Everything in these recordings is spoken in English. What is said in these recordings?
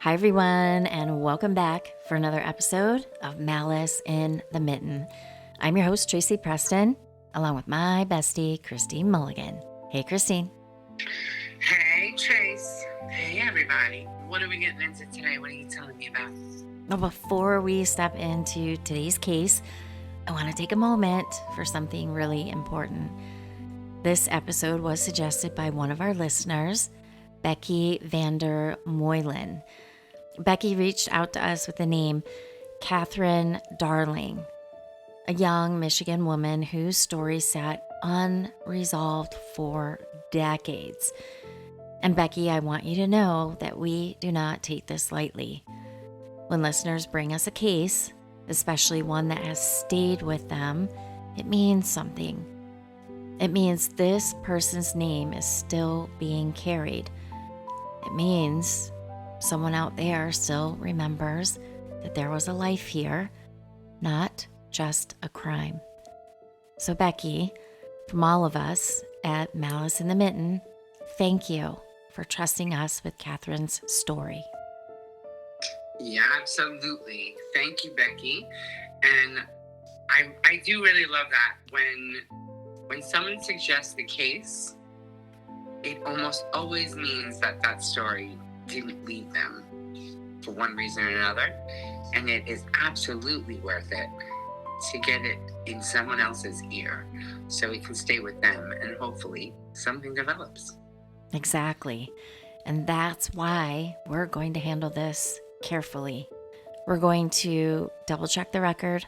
Hi, everyone, and welcome back for another episode of Malice in the Mitten. I'm your host, Tracy Preston, along with my bestie, Christine Mulligan. Hey, Christine. Hey, Trace. Hey, everybody. What are we getting into today? What are you telling me about? Well, before we step into today's case, I want to take a moment for something really important. This episode was suggested by one of our listeners, Becky Vander Meulen. Becky reached out to us with the name Kathryn Darling, a young Michigan woman whose story sat unresolved for decades. And Becky, I want you to know that we do not take this lightly. When listeners bring us a case, especially one that has stayed with them, it means something. It means this person's name is still being carried. It means someone out there still remembers that there was a life here, not just a crime. So Becky, from all of us at Malice in the Mitten, thank you for trusting us with Kathryn's story. Yeah, absolutely. Thank you, Becky. And I do really love that when someone suggests the case, it almost always means that story didn't leave them for one reason or another. And it is absolutely worth it to get it in someone else's ear so it can stay with them and hopefully something develops. Exactly. And that's why we're going to handle this carefully. We're going to double check the record,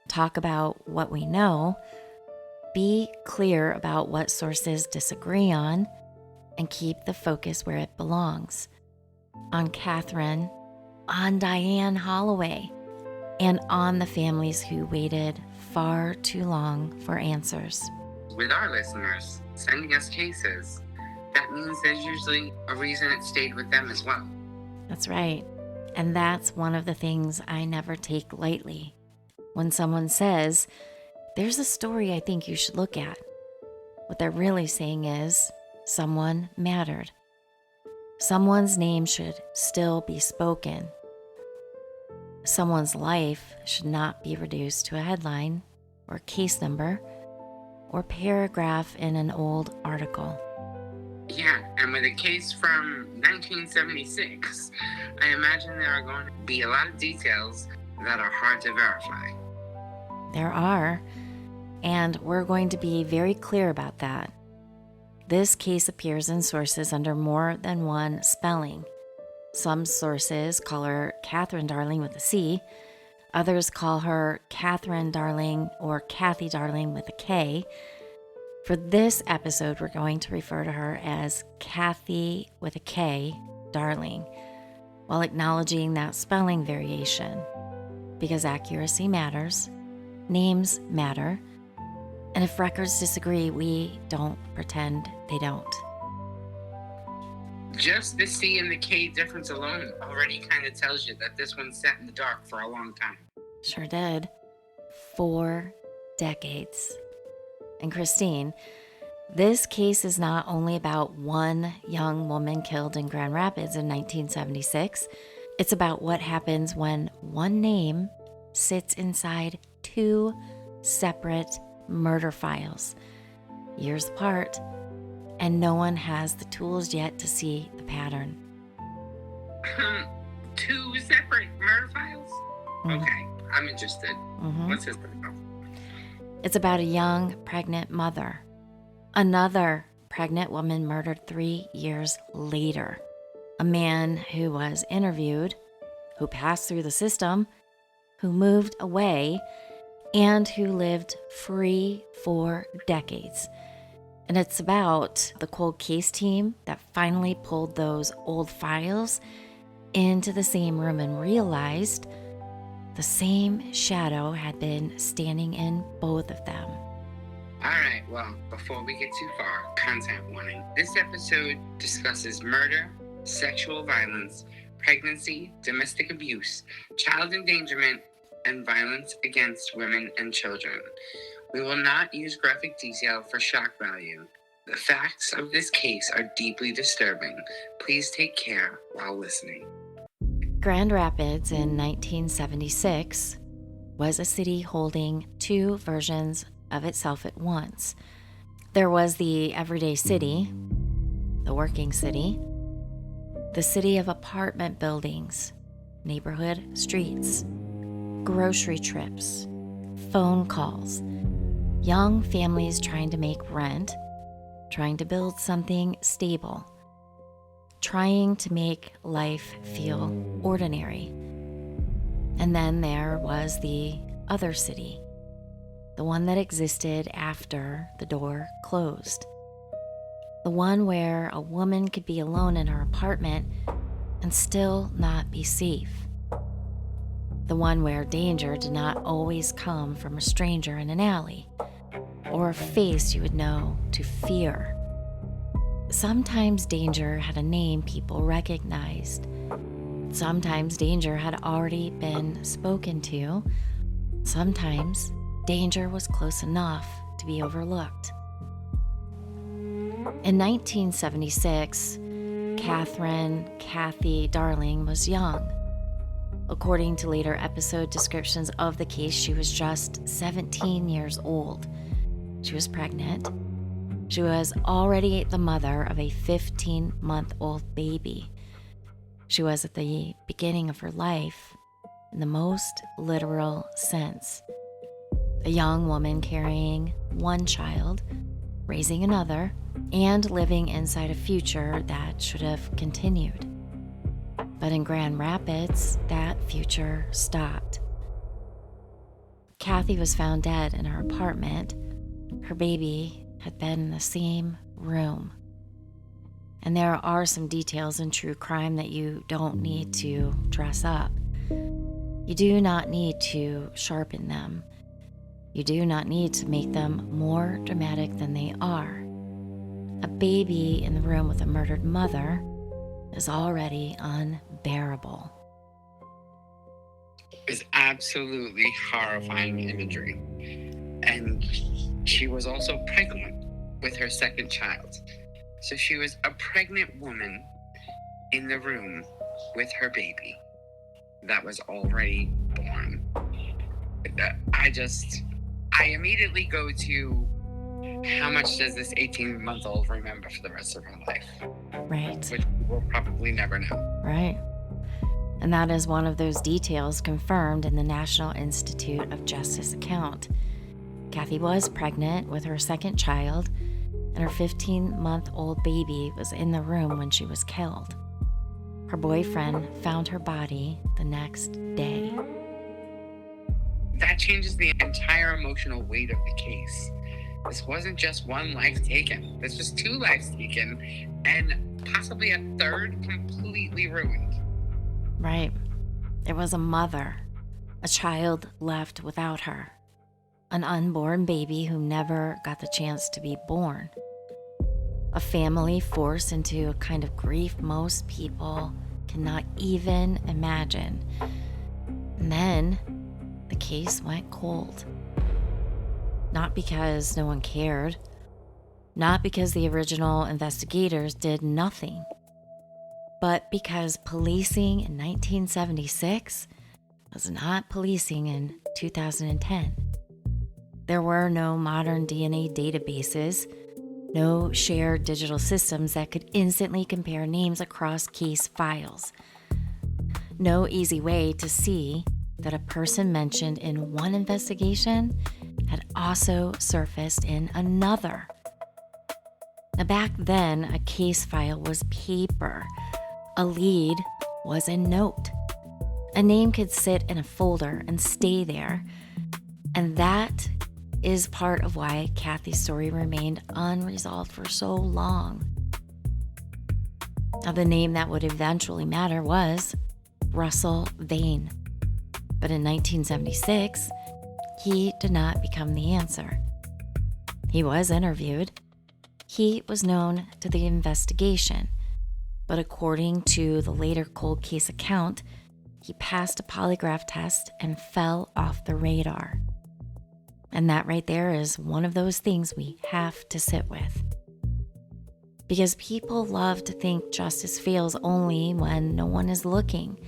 talk about what we know, be clear about what sources disagree on, and keep the focus where it belongs. On Kathryn, on Diane Holloway, and on the families who waited far too long for answers. With our listeners sending us cases, that means there's usually a reason it stayed with them as well. That's right. And that's one of the things I never take lightly. When someone says, there's a story I think you should look at, what they're really saying is, someone mattered. Someone's name should still be spoken. Someone's life should not be reduced to a headline or case number or paragraph in an old article. Yeah, and with a case from 1976, I imagine there are going to be a lot of details that are hard to verify. There are, and we're going to be very clear about that. This case appears in sources under more than one spelling. Some sources call her Kathryn Darling with a C. Others call her Kathryn Darling or Kathy Darling with a K. For this episode, we're going to refer to her as Kathy with a K Darling, while acknowledging that spelling variation, because accuracy matters, names matter, and if records disagree, we don't pretend they don't. Just the C and the K difference alone already kind of tells you that this one sat in the dark for a long time. Sure did. 4 decades. And Christine, this case is not only about one young woman killed in Grand Rapids in 1976. It's about what happens when one name sits inside 2 separate murder files, years apart, and no one has the tools yet to see the pattern. 2 separate murder files? Mm-hmm. Okay, I'm interested. Mm-hmm. What's this about? It's about a young pregnant mother. Another pregnant woman murdered 3 years later. A man who was interviewed, who passed through the system, who moved away, and who lived free for decades. And it's about the cold case team that finally pulled those old files into the same room and realized the same shadow had been standing in both of them. All right, well, before we get too far, content warning. This episode discusses murder, sexual violence, pregnancy, domestic abuse, child endangerment, and violence against women and children. We will not use graphic detail for shock value. The facts of this case are deeply disturbing. Please take care while listening. Grand Rapids in 1976 was a city holding two versions of itself at once. There was the everyday city, the working city, the city of apartment buildings, neighborhood streets, grocery trips, phone calls, young families trying to make rent, trying to build something stable, trying to make life feel ordinary. And then there was the other city, the one that existed after the door closed. The one where a woman could be alone in her apartment and still not be safe. The one where danger did not always come from a stranger in an alley or a face you would know to fear. Sometimes danger had a name people recognized. Sometimes danger had already been spoken to. Sometimes danger was close enough to be overlooked. In 1976, Kathy Darling was young. According to later episode descriptions of the case, she was just 17 years old. She was pregnant. She was already the mother of a 15-month-old baby. She was at the beginning of her life in the most literal sense. A young woman carrying one child, raising another, and living inside a future that should have continued. But in Grand Rapids, that future stopped. Kathy was found dead in her apartment. Her baby had been in the same room. And there are some details in true crime that you don't need to dress up. You do not need to sharpen them. You do not need to make them more dramatic than they are. A baby in the room with a murdered mother is already unbearable. It's absolutely horrifying imagery. And she was also pregnant with her second child. So she was a pregnant woman in the room with her baby that was already born. I immediately go to, how much does this 18-month-old remember for the rest of her life? Right. Which we'll probably never know. Right. And that is one of those details confirmed in the National Institute of Justice account. Kathy was pregnant with her second child, and her 15-month-old baby was in the room when she was killed. Her boyfriend found her body the next day. That changes the entire emotional weight of the case. This wasn't just one life taken. This was two lives taken, and possibly a third completely ruined. Right. It was a mother, a child left without her, an unborn baby who never got the chance to be born, a family forced into a kind of grief most people cannot even imagine. And then the case went cold. Not because no one cared, not because the original investigators did nothing, but because policing in 1976 was not policing in 2010. There were no modern DNA databases, no shared digital systems that could instantly compare names across case files. No easy way to see that a person mentioned in one investigation had also surfaced in another. Now, back then, a case file was paper. A lead was a note. A name could sit in a folder and stay there. And that is part of why Kathy's story remained unresolved for so long. Now, the name that would eventually matter was Russell Vane. But in 1976, he did not become the answer. He was interviewed. He was known to the investigation. But according to the later cold case account, he passed a polygraph test and fell off the radar. And that right there is one of those things we have to sit with. Because people love to think justice fails only when no one is looking.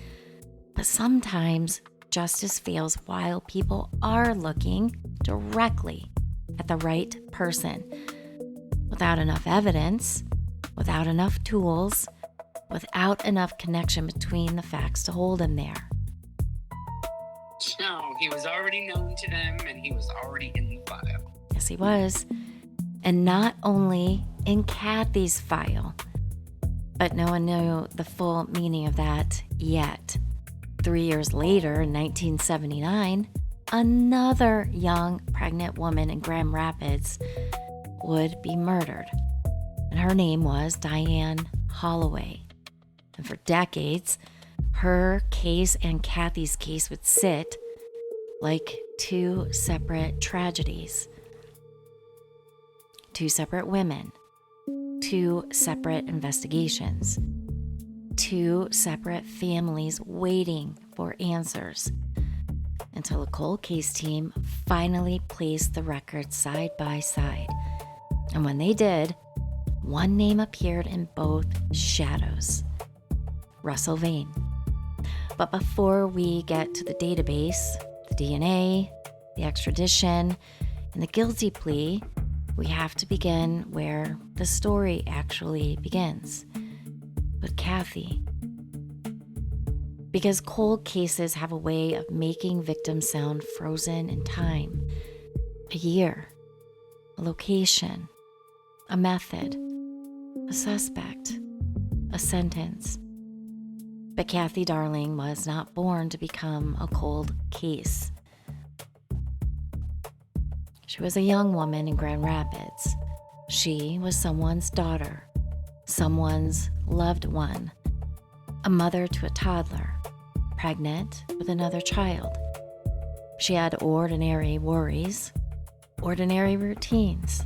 But sometimes justice fails while people are looking directly at the right person without enough evidence, without enough tools, without enough connection between the facts to hold him there. No, he was already known to them and he was already in the file. Yes, he was. And not only in Kathy's file, but no one knew the full meaning of that yet. 3 years later, in 1979, another young pregnant woman in Grand Rapids would be murdered. And her name was Diane Holloway. And for decades, her case and Kathy's case would sit like two separate tragedies. Two separate women. Two separate investigations. Two separate families waiting for answers until a cold case team finally placed the records side by side. And when they did, one name appeared in both shadows: Russell Vane. But before we get to the database, the DNA, the extradition, and the guilty plea, we have to begin where the story actually begins, with Kathy. Because cold cases have a way of making victims sound frozen in time. A year, a location, a method, a suspect, a sentence. But Kathy Darling was not born to become a cold case. She was a young woman in Grand Rapids. She was someone's daughter, someone's loved one, a mother to a toddler, pregnant with another child. She had ordinary worries, ordinary routines,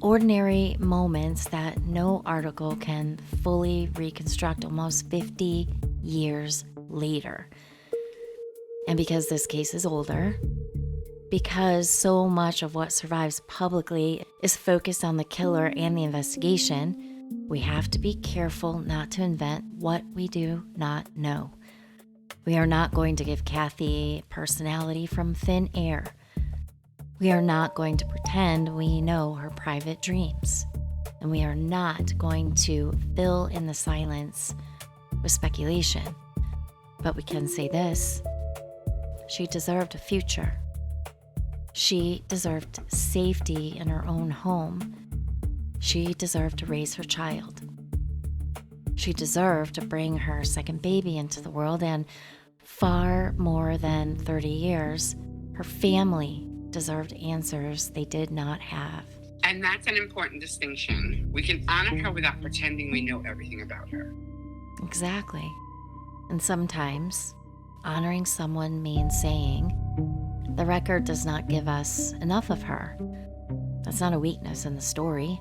ordinary moments that no article can fully reconstruct almost 50 years later. And because this case is older, because so much of what survives publicly is focused on the killer and the investigation, we have to be careful not to invent what we do not know. We are not going to give Kathy personality from thin air. We are not going to pretend we know her private dreams. And we are not going to fill in the silence with speculation. But we can say this: she deserved a future. She deserved safety in her own home. She deserved to raise her child. She deserved to bring her second baby into the world, and far more than 30 years, her family deserved answers they did not have. And that's an important distinction. We can honor her without pretending we know everything about her. Exactly. And sometimes honoring someone means saying, the record does not give us enough of her. That's not a weakness in the story.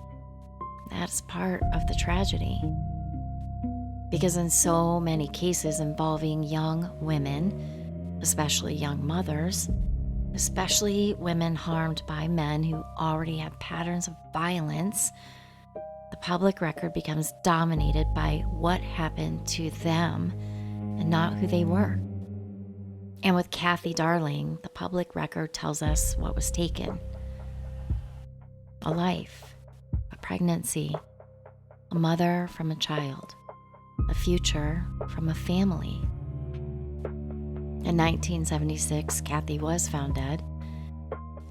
That's part of the tragedy. Because in so many cases involving young women, especially young mothers, especially women harmed by men who already have patterns of violence, the public record becomes dominated by what happened to them and not who they were. And with Kathy Darling, the public record tells us what was taken: a life, a pregnancy, a mother from a child, a future from a family. In 1976, Kathy was found dead.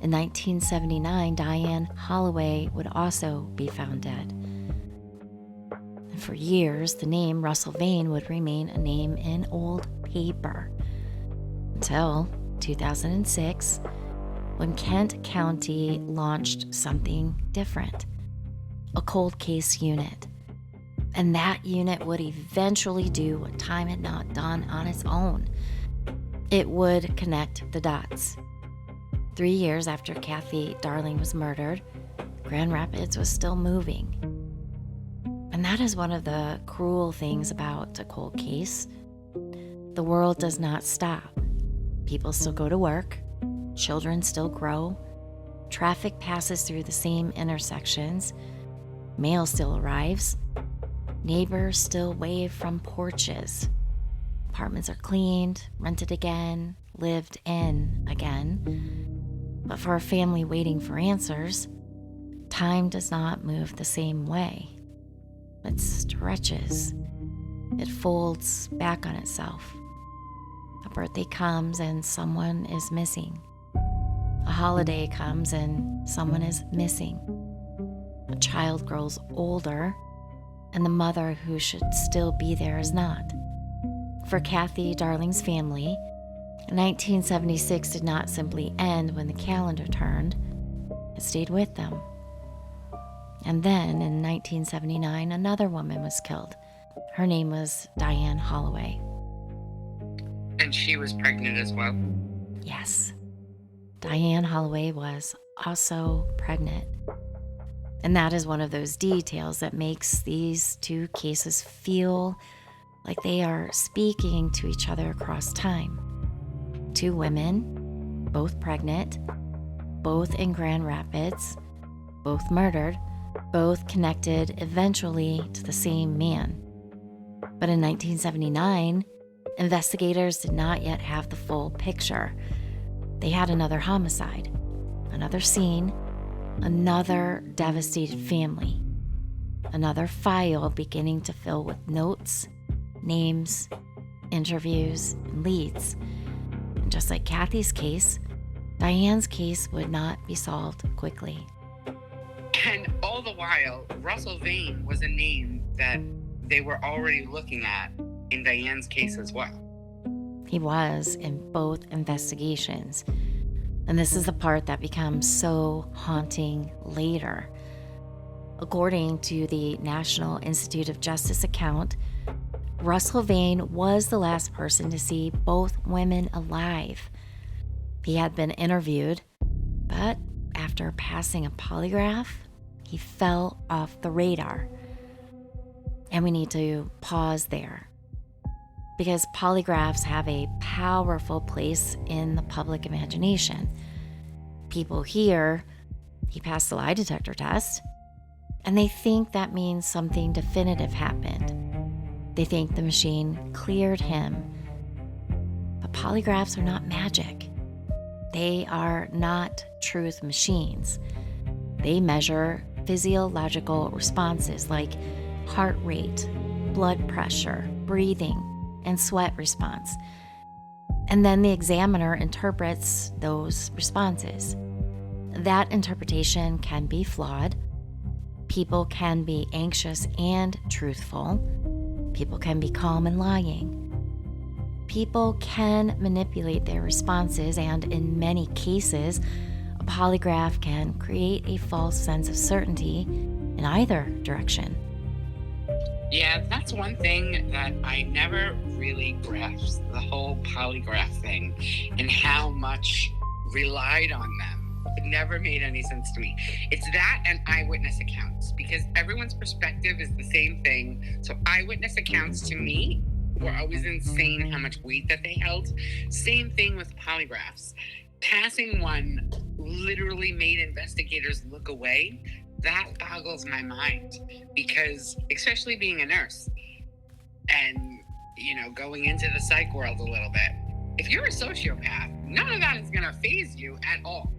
In 1979, Diane Holloway would also be found dead. And for years, the name Russell Vane would remain a name in old paper. Until 2006, when Kent County launched something different: a cold case unit. And that unit would eventually do what time had not done on its own. It would connect the dots. 3 years after Kathy Darling was murdered, Grand Rapids was still moving. And that is one of the cruel things about a cold case. The world does not stop. People still go to work, children still grow, traffic passes through the same intersections, mail still arrives, neighbors still wave from porches. Apartments are cleaned, rented again, lived in again. But for a family waiting for answers, time does not move the same way. It stretches. It folds back on itself. A birthday comes and someone is missing. A holiday comes and someone is missing. A child grows older, and the mother who should still be there is not. For Kathy Darling's family, 1976 did not simply end when the calendar turned. It stayed with them. And then, in 1979, another woman was killed. Her name was Diane Holloway. And she was pregnant as well? Yes. Diane Holloway was also pregnant. And that is one of those details that makes these two cases feel like they are speaking to each other across time. Two women, both pregnant, both in Grand Rapids, both murdered, both connected eventually to the same man. But in 1979, investigators did not yet have the full picture. They had another homicide, another scene, another devastated family, another file beginning to fill with notes, names, interviews, and leads. And just like Kathy's case, Diane's case would not be solved quickly. And all the while, Russell Vane was a name that they were already looking at in Diane's case as well. He was in both investigations. And this is the part that becomes so haunting later. According to the National Institute of Justice account, Russell Vane was the last person to see both women alive. He had been interviewed, but after passing a polygraph, he fell off the radar. And we need to pause there, because polygraphs have a powerful place in the public imagination. People hear he passed the lie detector test, and they think that means something definitive happened. They think the machine cleared him. But polygraphs are not magic. They are not truth machines. They measure physiological responses like heart rate, blood pressure, breathing, and sweat response. And then the examiner interprets those responses. That interpretation can be flawed. People can be anxious and truthful. People can be calm and lying. People can manipulate their responses, and in many cases, a polygraph can create a false sense of certainty in either direction. Yeah, that's one thing that I never really grasped, the whole polygraph thing and how much relied on them. It never made any sense to me. It's that and eyewitness accounts, because everyone's perspective is the same thing. So eyewitness accounts to me were always insane how much weight that they held. Same thing with polygraphs. Passing one literally made investigators look away. That boggles my mind, because especially being a nurse and, going into the psych world a little bit, if you're a sociopath, none of that is going to faze you at all.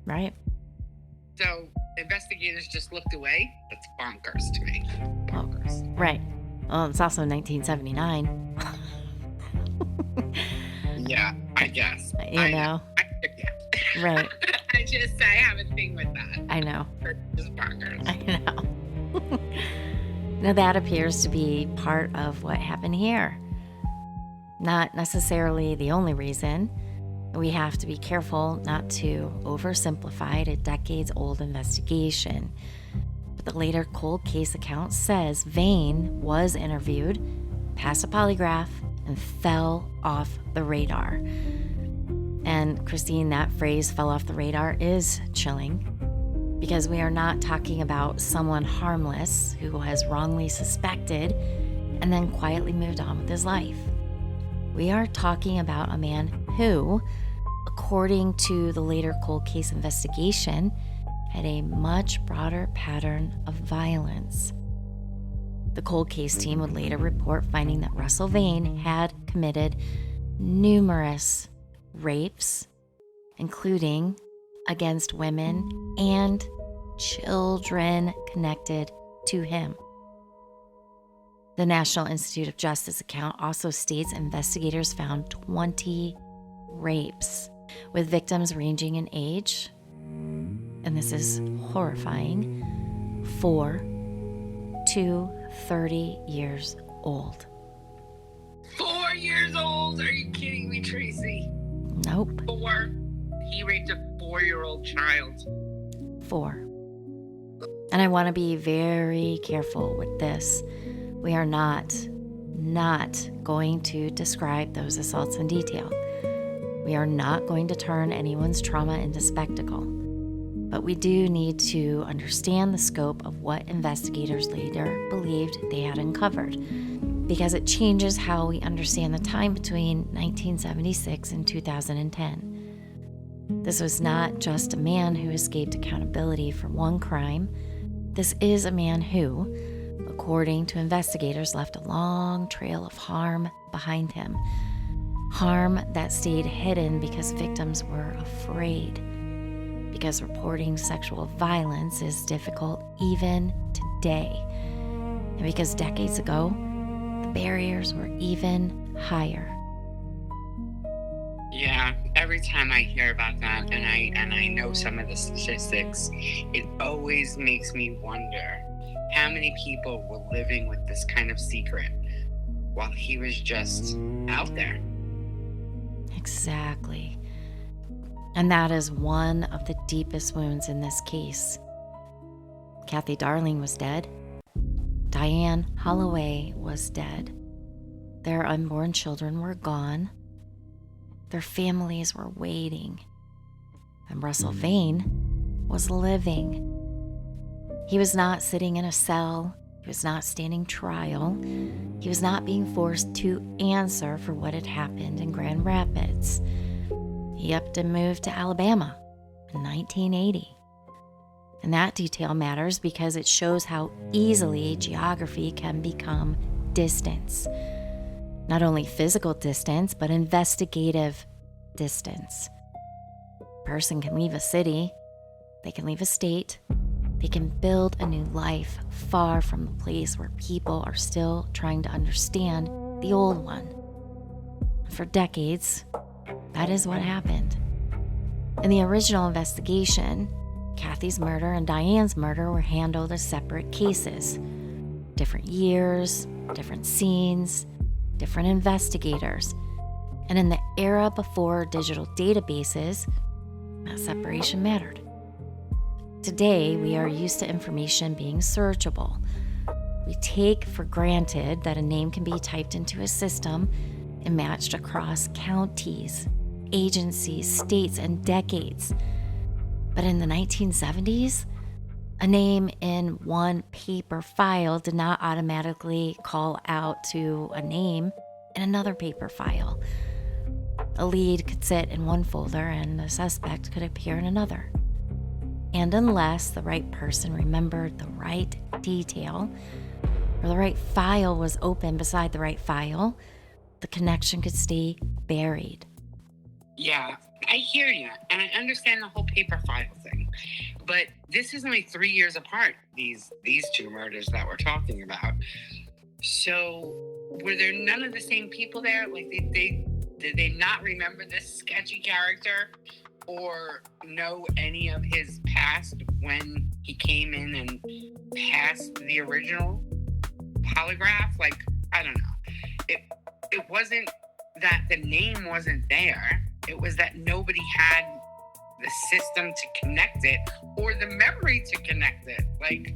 Right. So investigators just looked away. That's bonkers to me. Bonkers. Right. Well, it's also 1979. Yeah, I guess. Yeah. Right. I have a thing with that. I know. It's just bonkers. I know. Now that appears to be part of what happened here. Not necessarily the only reason. We have to be careful not to oversimplify a decades-old investigation. But the later cold case account says Vane was interviewed, passed a polygraph, and fell off the radar. And Christine, that phrase "fell off the radar" is chilling, because we are not talking about someone harmless who was wrongly suspected and then quietly moved on with his life. We are talking about a man who, according to the later cold case investigation, had a much broader pattern of violence. The cold case team would later report finding that Russell Vane had committed numerous rapes, including against women and children connected to him. The National Institute of Justice account also states investigators found 20 rapes with victims ranging in age, and this is horrifying, 4 to 30 years old. 4 years old? Are you kidding me, Tracy? Nope. 4? He raped a 4-year-old child. 4. And I want to be very careful with this. We are not going to describe those assaults in detail. We are not going to turn anyone's trauma into spectacle. But we do need to understand the scope of what investigators later believed they had uncovered, because it changes how we understand the time between 1976 and 2010. This was not just a man who escaped accountability for one crime. This is a man who, according to investigators, left a long trail of harm behind him. Harm that stayed hidden because victims were afraid. Because reporting sexual violence is difficult even today. And because decades ago, the barriers were even higher. Yeah, every time I hear about that and I know some of the statistics, it always makes me wonder how many people were living with this kind of secret while he was just out there. Exactly. And that is one of the deepest wounds in this case. Kathy Darling was dead. Diane Holloway was dead. Their unborn children were gone. Their families were waiting. And Russell Vane was living. He was not sitting in a cell. He was not standing trial. He was not being forced to answer for what had happened in Grand Rapids. He upped and moved to Alabama in 1980. And that detail matters because it shows how easily geography can become distance. Not only physical distance, but investigative distance. A person can leave a city, they can leave a state, they can build a new life far from the place where people are still trying to understand the old one. For decades, that is what happened. In the original investigation, Kathy's murder and Diane's murder were handled as separate cases. Different years, different scenes, different investigators. And in the era before digital databases, that separation mattered. Today, we are used to information being searchable. We take for granted that a name can be typed into a system and matched across counties, agencies, states, and decades. But in the 1970s, a name in one paper file did not automatically call out to a name in another paper file. A lead could sit in one folder and a suspect could appear in another. And unless the right person remembered the right detail, or the right file was open beside the right file, the connection could stay buried. Yeah, I hear you, and I understand the whole paper file thing. But this is only 3 years apart, these two murders that we're talking about. So were there none of the same people there? Like, did they not remember this sketchy character or know any of his past when he came in and passed the original polygraph? Like, I don't know. It wasn't that the name wasn't there. It was that nobody had the system to connect it or the memory to connect it. Like,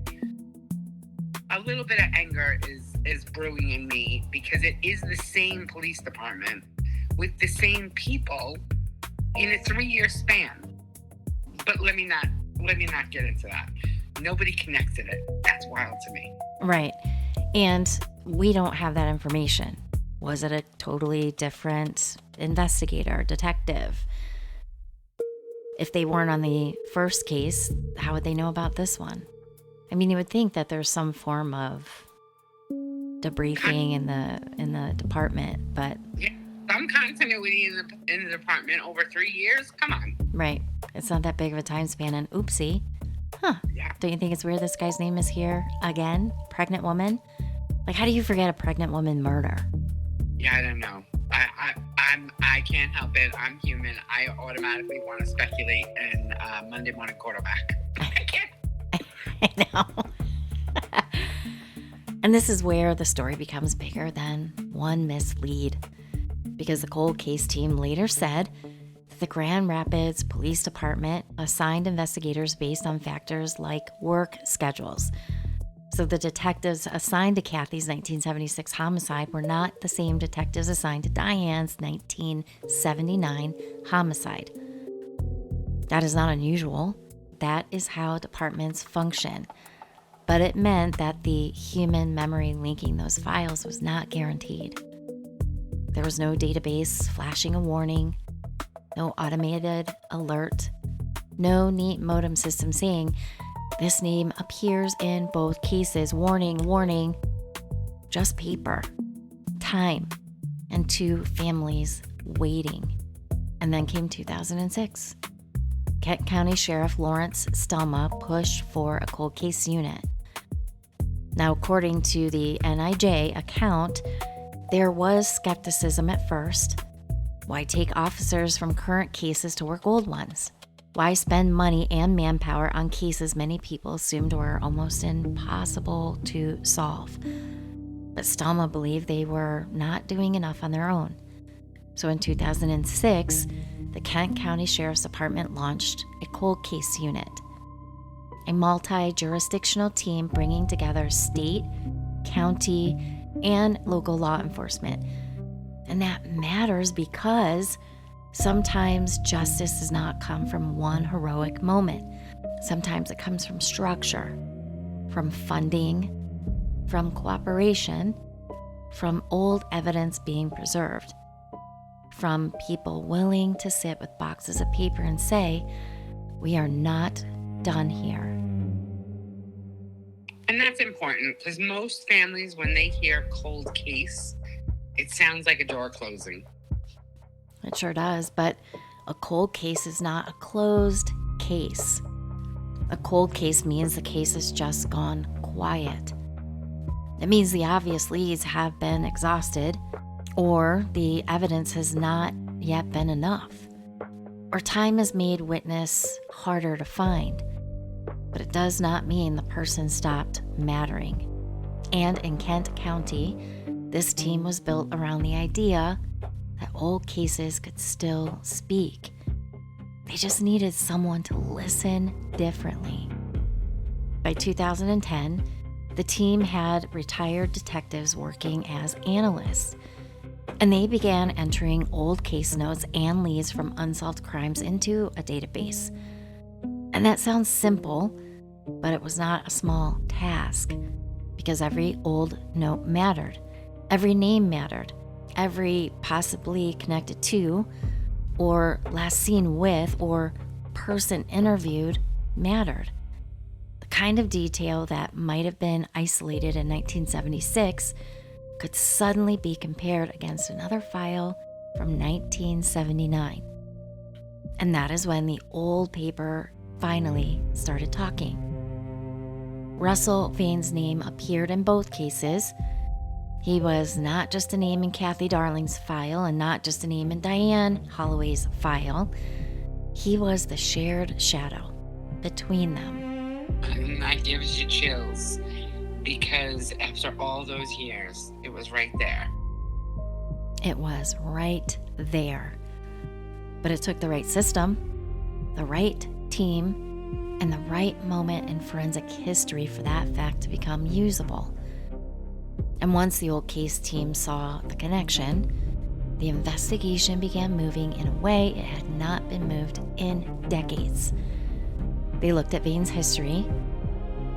a little bit of anger is brewing in me because it is the same police department with the same people in a 3-year span. But let me not get into that. Nobody connected it. That's wild to me. Right. And we don't have that information. Was it a totally different investigator, detective? If they weren't on the first case, how would they know about this one? I mean, you would think that there's some form of debriefing in the department, but yeah, some continuity in the department over 3 years. Come on. right, it's not that big of a time span. And oopsie, Yeah. don't you think it's weird this guy's name is here again? Pregnant woman. Like, how do you forget a pregnant woman murder? Yeah, I don't know. I can't help it. I'm human. I automatically want to speculate and Monday morning quarterback. I can't. I know. And this is where the story becomes bigger than one mislead, because the cold case team later said that the Grand Rapids Police Department assigned investigators based on factors like work schedules. So the detectives assigned to Kathy's 1976 homicide were not the same detectives assigned to Diane's 1979 homicide. That is not unusual. That is how departments function. But it meant that the human memory linking those files was not guaranteed. There was no database flashing a warning, no automated alert, no neat modem system saying, "This name appears in both cases. Warning, warning." Just paper, time, and 2 families waiting. And then came 2006. Kent County Sheriff Lawrence Stelma pushed for a cold case unit. Now, according to the NIJ account, there was skepticism at first. Why take officers from current cases to work old ones? Why spend money and manpower on cases many people assumed were almost impossible to solve? But Stelma believed they were not doing enough on their own. So in 2006, the Kent County Sheriff's Department launched a cold case unit, a multi-jurisdictional team bringing together state, county, and local law enforcement. And that matters because sometimes justice does not come from one heroic moment. Sometimes it comes from structure, from funding, from cooperation, from old evidence being preserved, from people willing to sit with boxes of paper and say, "We are not done here." And that's important because most families, when they hear cold case, it sounds like a door closing. It sure does, but a cold case is not a closed case. A cold case means the case has just gone quiet. It means the obvious leads have been exhausted, or the evidence has not yet been enough, or time has made witness harder to find. But it does not mean the person stopped mattering. And in Kent County, this team was built around the idea that old cases could still speak. They just needed someone to listen differently. By 2010, the team had retired detectives working as analysts, and they began entering old case notes and leads from unsolved crimes into a database. And that sounds simple, but it was not a small task, because every old note mattered, every name mattered, every possibly connected to, or last seen with, or person interviewed mattered. The kind of detail that might have been isolated in 1976 could suddenly be compared against another file from 1979. And that is when the old paper finally started talking. Russell Vane's name appeared in both cases. He was not just a name in Kathy Darling's file and not just a name in Diane Holloway's file. He was the shared shadow between them. And that gives you chills because after all those years, it was right there. It was right there. But it took the right system, the right team, and the right moment in forensic history for that fact to become usable. And once the old case team saw the connection, the investigation began moving in a way it had not been moved in decades. They looked at Vane's history.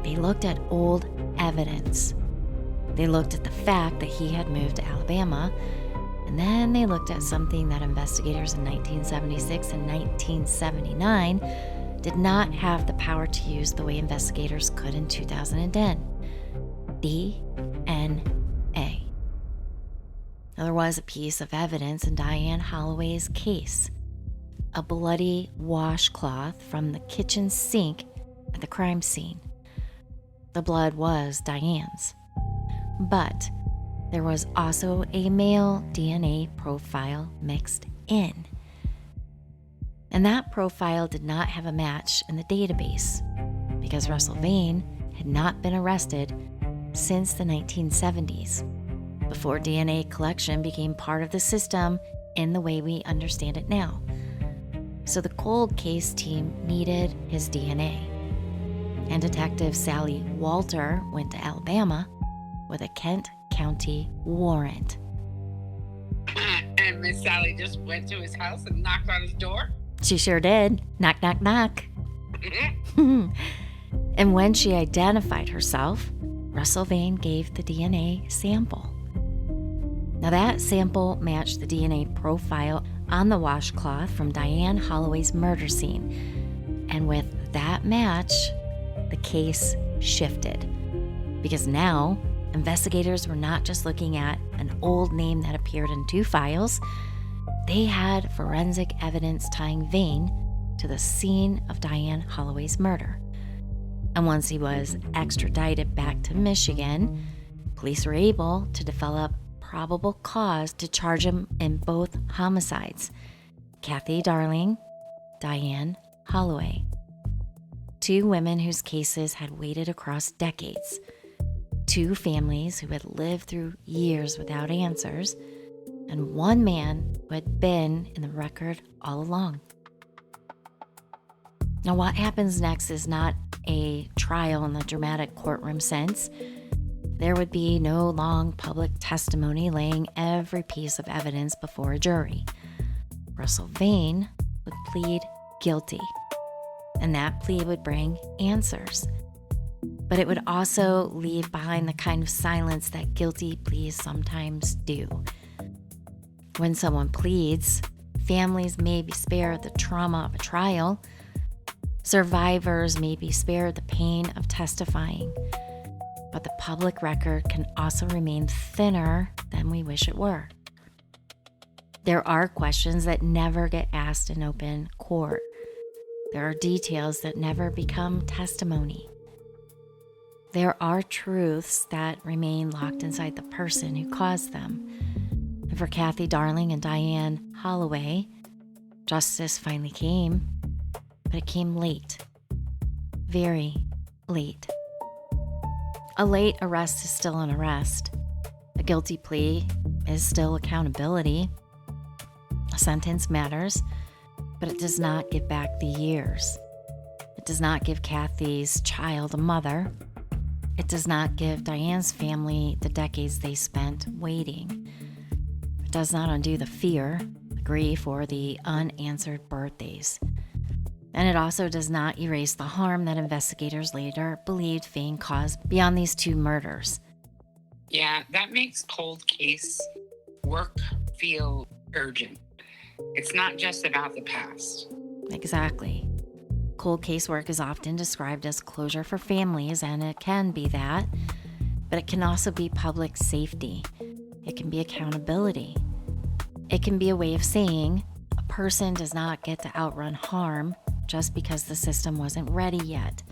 They looked at old evidence. They looked at the fact that he had moved to Alabama. And then they looked at something that investigators in 1976 and 1979 did not have the power to use the way investigators could in 2010. DNA. Now, there was a piece of evidence in Diane Holloway's case, a bloody washcloth from the kitchen sink at the crime scene. The blood was Diane's, but there was also a male DNA profile mixed in. And that profile did not have a match in the database because Russell Vane had not been arrested since the 1970s, before DNA collection became part of the system in the way we understand it now. So the cold case team needed his DNA. And Detective Sally Walter went to Alabama with a Kent County warrant. And Miss Sally just went to his house and knocked on his door? She sure did. Knock, knock, knock. And when she identified herself, Russell Vane gave the DNA sample. Now that sample matched the DNA profile on the washcloth from Diane Holloway's murder scene. And with that match, the case shifted. Because now, investigators were not just looking at an old name that appeared in 2 files. They had forensic evidence tying Vane to the scene of Diane Holloway's murder. And once he was extradited back to Michigan, police were able to develop probable cause to charge him in both homicides. Kathy Darling, Diane Holloway. 2 women whose cases had waited across decades. 2 families who had lived through years without answers, and 1 man who had been in the record all along. Now, what happens next is not a trial in the dramatic courtroom sense. There would be no long public testimony laying every piece of evidence before a jury. Russell Vane would plead guilty, and that plea would bring answers. But it would also leave behind the kind of silence that guilty pleas sometimes do. When someone pleads, families may be spared the trauma of a trial. Survivors may be spared the pain of testifying. But the public record can also remain thinner than we wish it were. There are questions that never get asked in open court. There are details that never become testimony. There are truths that remain locked inside the person who caused them. And for Kathy Darling and Diane Holloway, justice finally came, but it came late. Very late. A late arrest is still an arrest. A guilty plea is still accountability. A sentence matters, but it does not give back the years. It does not give Kathy's child a mother. It does not give Diane's family the decades they spent waiting. It does not undo the fear, the grief, or the unanswered birthdays. And it also does not erase the harm that investigators later believed Vane caused beyond these 2 murders. Yeah, that makes cold case work feel urgent. It's not just about the past. Exactly. Cold case work is often described as closure for families, and it can be that, but it can also be public safety. It can be accountability. It can be a way of saying a person does not get to outrun harm just because the system wasn't ready yet.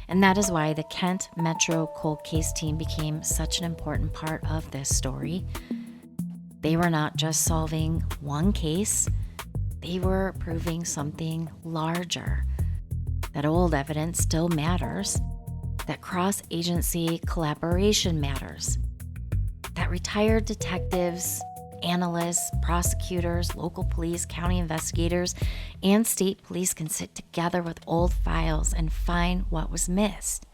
And that is why the Kent Metro Cold Case Team became such an important part of this story. They were not just solving one case, they were proving something larger. That old evidence still matters, that cross-agency collaboration matters, that retired detectives, analysts, prosecutors, local police, county investigators, and state police can sit together with old files and find what was missed.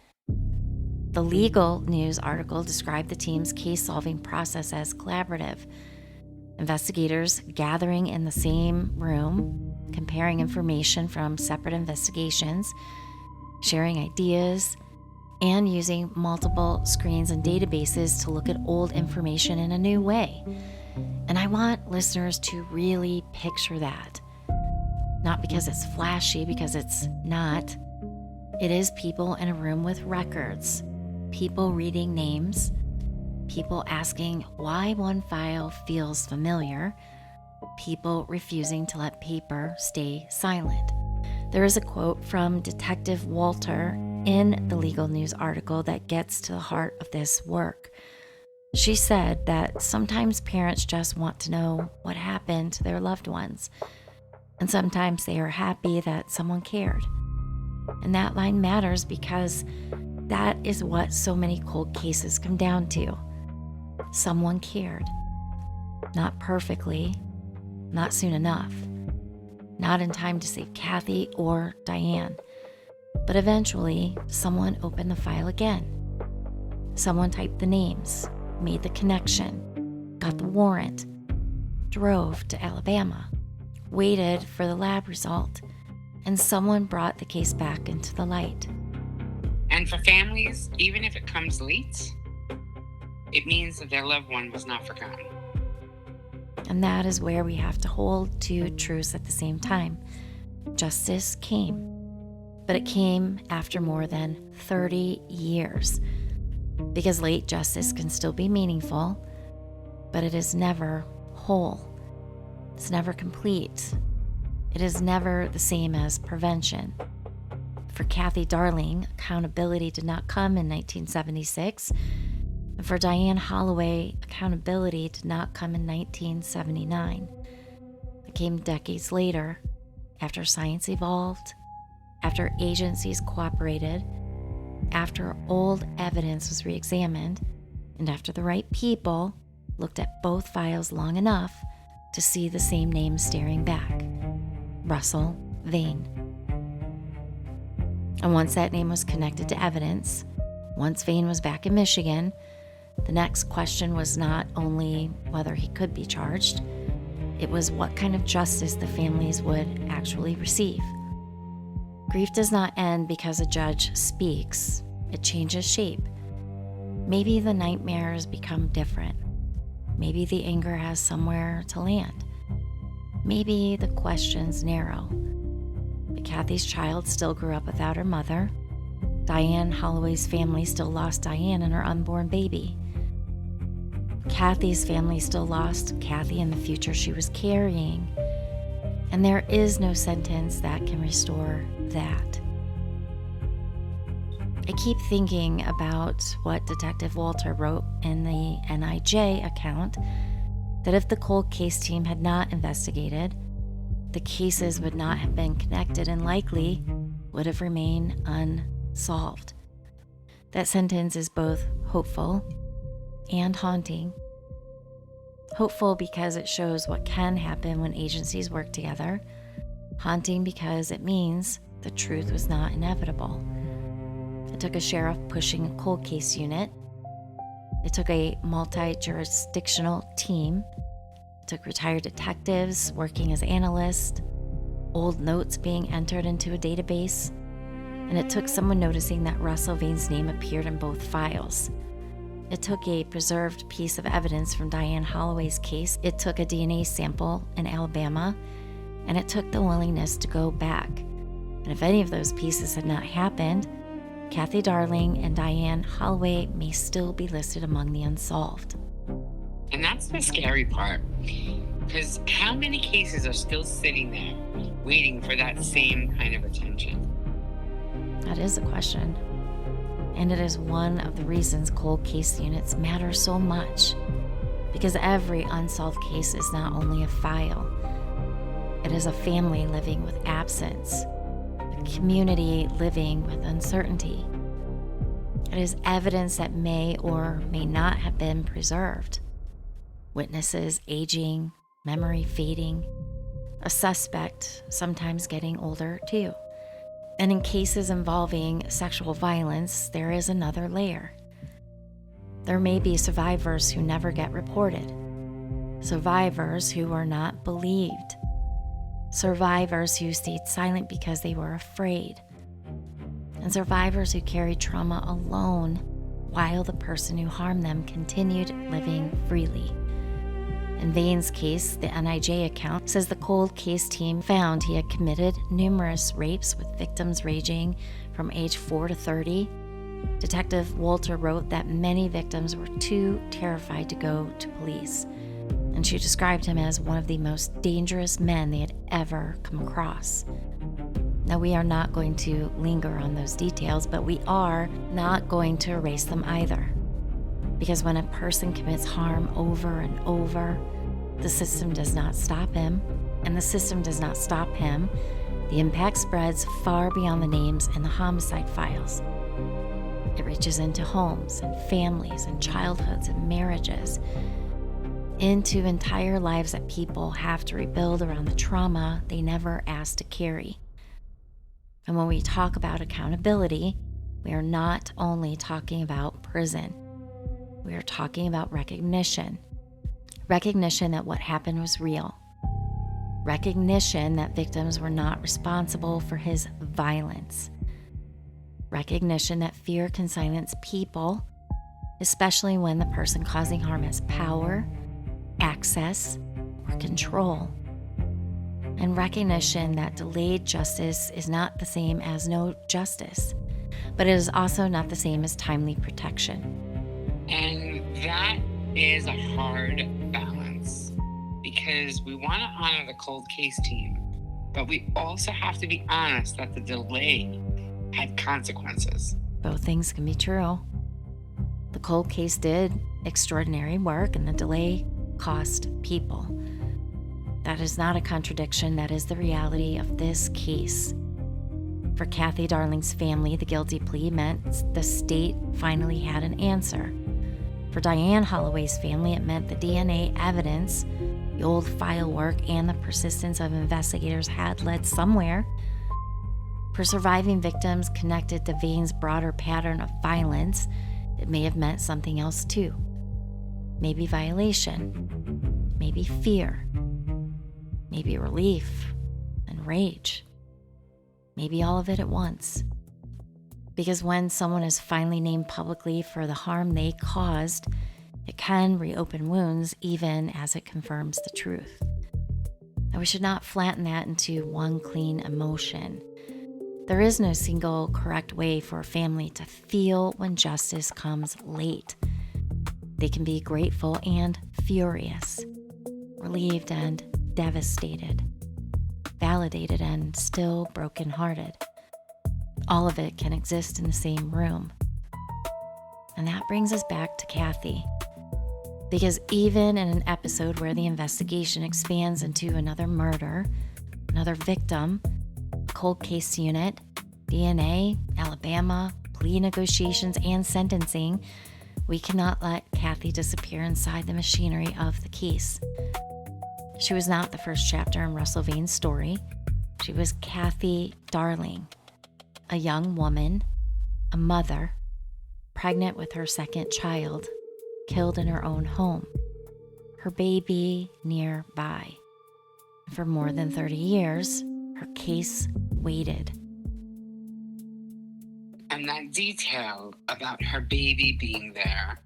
The legal news article described the team's case-solving process as collaborative. Investigators gathering in the same room, comparing information from separate investigations, sharing ideas, and using multiple screens and databases to look at old information in a new way. And I want listeners to really picture that. Not because it's flashy, because it's not. It is people in a room with records, people reading names, people asking why one file feels familiar, people refusing to let paper stay silent. There is a quote from Detective Walter in the Legal News article that gets to the heart of this work. She said that sometimes parents just want to know what happened to their loved ones, and sometimes they are happy that someone cared. And that line matters because that is what so many cold cases come down to. Someone cared. Not perfectly, not soon enough, not in time to save Kathy or Diane. But eventually, someone opened the file again. Someone typed the names, made the connection, got the warrant, drove to Alabama, waited for the lab result, and someone brought the case back into the light. And for families, even if it comes late, it means that their loved one was not forgotten. And that is where we have to hold two truths at the same time. Justice came, but it came after more than 30 years. Because late justice can still be meaningful, but it is never whole. It's never complete. It is never the same as prevention. For Kathy Darling, accountability did not come in 1976. And for Diane Holloway, accountability did not come in 1979. It came decades later, after science evolved, after agencies cooperated, after old evidence was re-examined, and after the right people looked at both files long enough to see the same name staring back: Russell Vane. And once that name was connected to evidence, once Vane was back in Michigan, the next question was not only whether he could be charged, it was what kind of justice the families would actually receive. Grief does not end because a judge speaks. It changes shape. Maybe the nightmares become different. Maybe the anger has somewhere to land. Maybe the questions narrow. But Kathy's child still grew up without her mother. Diane Holloway's family still lost Diane and her unborn baby. Kathy's family still lost Kathy and the future she was carrying. And there is no sentence that can restore that. I keep thinking about what Detective Walter wrote in the NIJ account, that if the cold case team had not investigated, the cases would not have been connected and likely would have remained unsolved. That sentence is both hopeful and haunting. Hopeful because it shows what can happen when agencies work together. Haunting because it means the truth was not inevitable. It took a sheriff pushing a cold case unit. It took a multi-jurisdictional team. It took retired detectives working as analysts, old notes being entered into a database, and it took someone noticing that Russell Vane's name appeared in both files. It took a preserved piece of evidence from Diane Holloway's case. It took a DNA sample in Alabama, and it took the willingness to go back. And if any of those pieces had not happened, Kathy Darling and Diane Holloway may still be listed among the unsolved. And that's the scary part, because how many cases are still sitting there waiting for that same kind of attention? That is a question. And it is one of the reasons cold case units matter so much, because every unsolved case is not only a file, it is a family living with absence, a community living with uncertainty. It is evidence that may or may not have been preserved. Witnesses aging, memory fading, a suspect sometimes getting older too. And in cases involving sexual violence, there is another layer. There may be survivors who never get reported, survivors who are not believed, survivors who stayed silent because they were afraid, and survivors who carry trauma alone while the person who harmed them continued living freely. In Vane's case, the NIJ account says the cold case team found he had committed numerous rapes with victims ranging from age 4 to 30, Detective Walter wrote that many victims were too terrified to go to police, and she described him as one of the most dangerous men they had ever come across. Now, we are not going to linger on those details, but we are not going to erase them either. Because when a person commits harm over and over, the system does not stop him, and the system does not stop him. The impact spreads far beyond the names in the homicide files. It reaches into homes and families and childhoods and marriages, into entire lives that people have to rebuild around the trauma they never asked to carry. And when we talk about accountability, we are not only talking about prison. We are talking about recognition. Recognition that what happened was real. Recognition that victims were not responsible for his violence. Recognition that fear can silence people, especially when the person causing harm has power, access, or control. And recognition that delayed justice is not the same as no justice, but it is also not the same as timely protection. And that is a hard balance, because we want to honor the cold case team, but we also have to be honest that the delay had consequences. Both things can be true. The cold case did extraordinary work, and the delay cost people. That is not a contradiction. That is the reality of this case. For Kathy Darling's family, the guilty plea meant the state finally had an answer. For Diane Holloway's family, it meant the DNA evidence, the old file work, and the persistence of investigators had led somewhere. For surviving victims connected to Vane's broader pattern of violence, it may have meant something else too. Maybe violation, maybe fear, maybe relief and rage, maybe all of it at once. Because when someone is finally named publicly for the harm they caused, it can reopen wounds even as it confirms the truth. And we should not flatten that into one clean emotion. There is no single correct way for a family to feel when justice comes late. They can be grateful and furious, relieved and devastated, validated and still brokenhearted. All of it can exist in the same room. And that brings us back to Kathy. Because even in an episode where the investigation expands into another murder, another victim, cold case unit, DNA, Alabama, plea negotiations, and sentencing, we cannot let Kathy disappear inside the machinery of the case. She was not the first chapter in Russell Vane's story. She was Kathy Darling, a young woman, a mother, pregnant with her second child, killed in her own home, her baby nearby. For more than 30 years, her case waited. And that detail about her baby being there,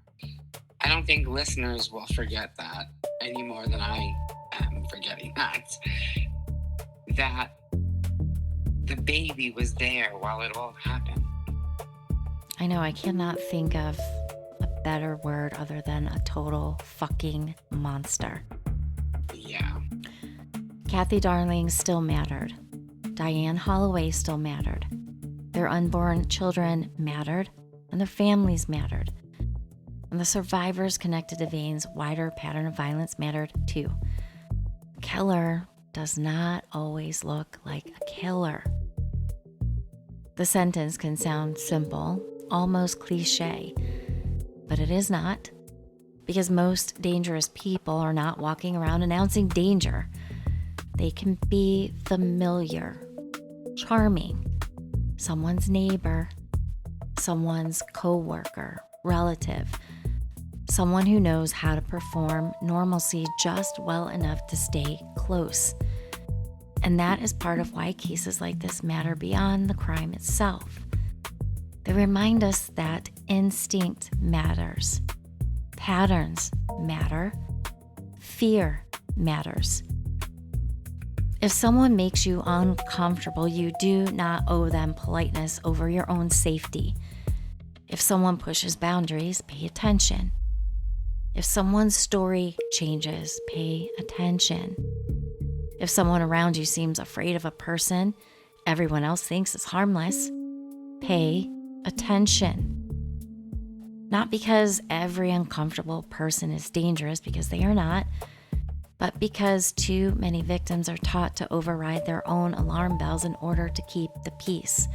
I don't think listeners will forget that any more than I am forgetting that. That the baby was there while it all happened. I know, I cannot think of a better word other than a total fucking monster. Yeah. Kathy Darling still mattered. Diane Holloway still mattered. Their unborn children mattered, and their families mattered. And the survivors connected to Vane's wider pattern of violence mattered too. A killer does not always look like a killer. The sentence can sound simple, almost cliche, but it is not, because most dangerous people are not walking around announcing danger. They can be familiar, charming, someone's neighbor, someone's co-worker, relative, someone who knows how to perform normalcy just well enough to stay close. And that is part of why cases like this matter beyond the crime itself. They remind us that instinct matters, patterns matter, fear matters. If someone makes you uncomfortable, you do not owe them politeness over your own safety. If someone pushes boundaries, pay attention. If someone's story changes, pay attention. If someone around you seems afraid of a person everyone else thinks is harmless, pay attention. Not because every uncomfortable person is dangerous, because they are not, but because too many victims are taught to override their own alarm bells in order to keep the peace.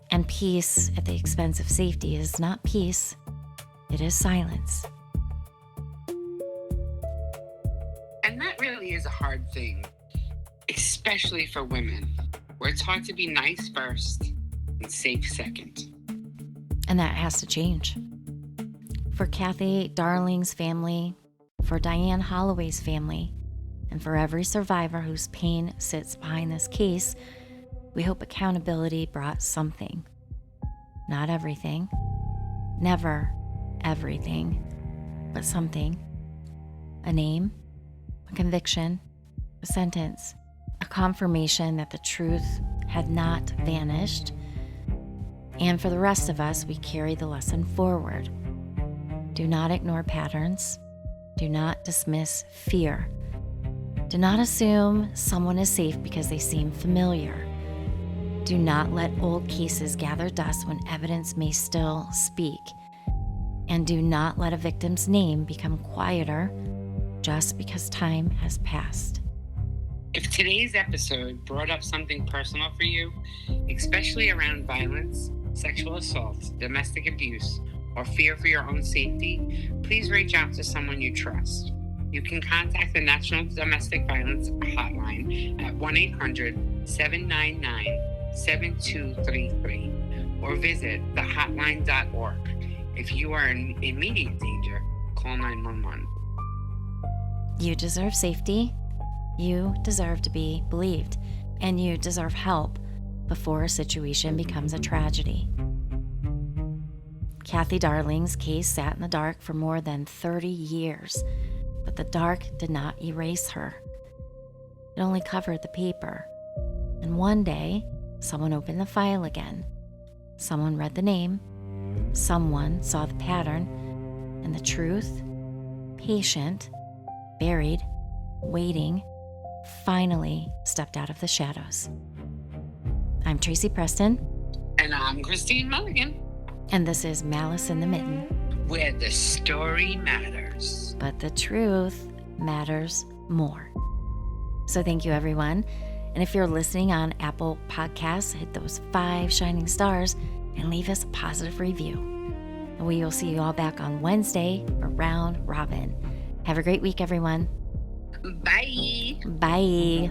And peace at the expense of safety is not peace, it is silence. And that really is a hard thing, especially for women. We're taught to be nice first and safe second. And that has to change. For Kathy Darling's family, for Diane Holloway's family, and for every survivor whose pain sits behind this case, we hope accountability brought something. Not everything. Never everything. But something. A name. A conviction. A sentence. A confirmation that the truth had not vanished. And for the rest of us, we carry the lesson forward. Do not ignore patterns. Do not dismiss fear. Do not assume someone is safe because they seem familiar. Do not let old cases gather dust when evidence may still speak. And do not let a victim's name become quieter just because time has passed. If today's episode brought up something personal for you, especially around violence, sexual assault, domestic abuse, or fear for your own safety, please reach out to someone you trust. You can contact the National Domestic Violence Hotline at 1-800-799-7233 or visit thehotline.org. If you are in immediate danger, call 911. You deserve safety. You deserve to be believed. And you deserve help before a situation becomes a tragedy. Kathy Darling's case sat in the dark for more than 30 years, but the dark did not erase her. It only covered the paper. And one day, someone opened the file again. Someone read the name. Someone saw the pattern. And the truth, patient, buried, waiting, finally stepped out of the shadows. I'm Tracy Preston. And I'm Christine Mulligan. And this is Malice in the Mitten, where the story matters, but the truth matters more. So thank you, everyone. And if you're listening on Apple Podcasts, hit those 5 shining stars and leave us a positive review. And we will see you all back on Wednesday for Round Robin. Have a great week, everyone. Bye. Bye.